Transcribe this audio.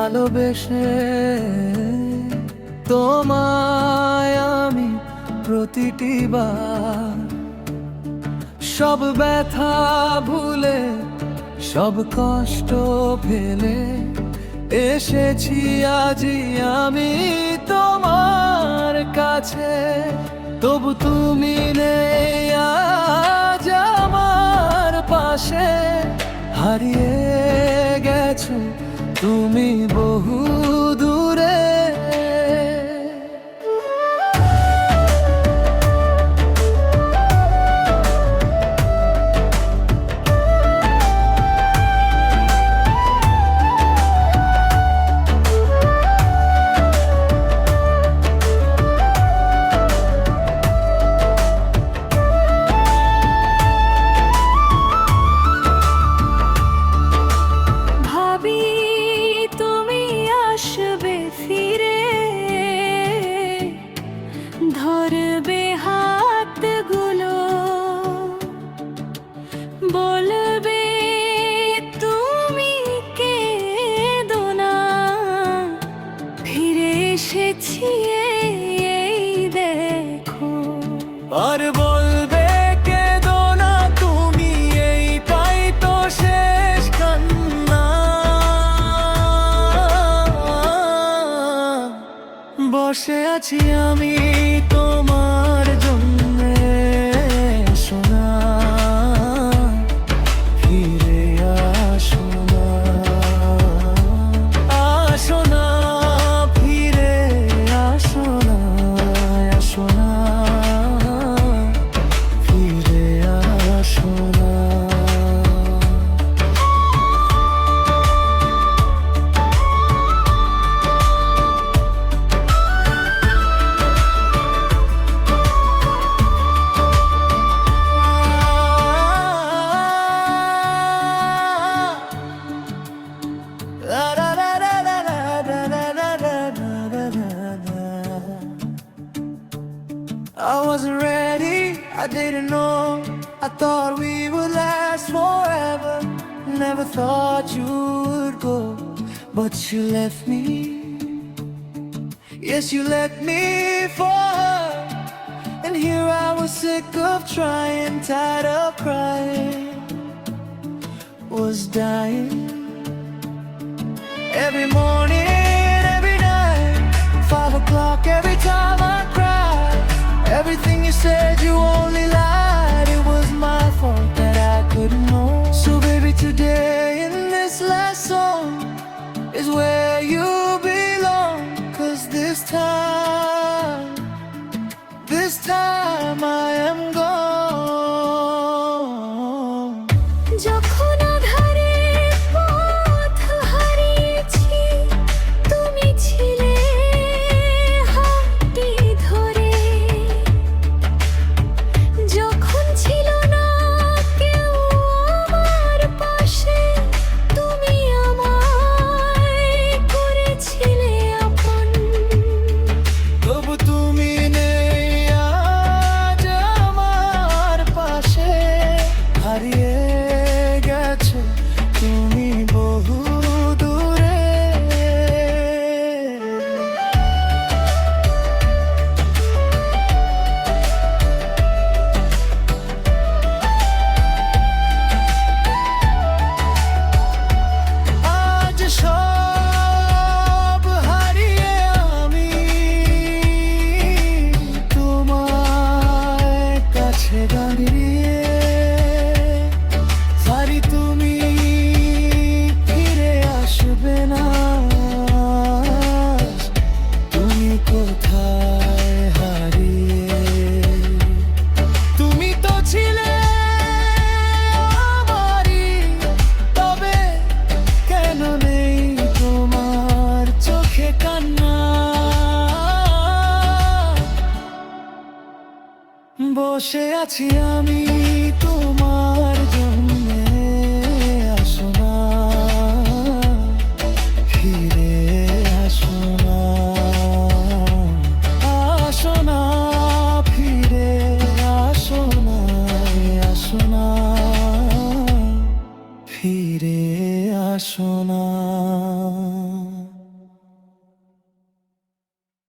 ভালোবেসে তোমায় আমি প্রতিটি বার সব ব্যথা ভুলে সব কষ্ট ফেলে এসেছি আজি আমি তোমার কাছে। তবু তুমি নেই আজ আমার পাশে, হারিয়ে গেছো তুমি বহু দূরে। ধরবে হাতগুলো, বলবে তুমি কেঁদো না, ফিরে এসেছি এই দেখো। আর বলবে কেঁদো না তুমি, এই পাই তো শেষ কান্না। বসে আছি আমি তোমার জন্যে, সোনা ফিরে আসো না, আসো না, ফিরে আসো না, আসো না, ফিরে আসো না। I wasn't ready, I didn't know. I thought we would last forever. Never thought you would go, but you left me. Yes, you left me for her. And here I was sick of trying, tired of crying, was dying. Every morning, every night, 5 o'clock, every time I cried. Everything you said, you only lied. It was my fault that I couldn't know. So baby, today in this last song is where you belong. 'Cause this time I am gone. যখন আধারে পথ হারিয়েছি, তুমি ছিলে হাতটি ধরে। যখন ছিল না কেউ আমার পাশে, তুমি আমায় করেছিলে আপন। তবু তুমি নেই আজ আমার পাশে, হারিয়ে গেছো তুমি বহু দূরে। আজ সব হারিয়ে আমি তোমার কাছে দাঁড়িয়ে, সারি তুমি ফিরে আসবে না। তুমি কোথায় হারিয়ে, তুমি তো ছিলে আমারই, তবে কেন নেই তোমার চোখে কান্না। বসে আছি আমি তোমার জন্যে, আসো না, ফিরে আসো না, আসো না, ফিরে আসো না, আসো না, ফিরে আসো না।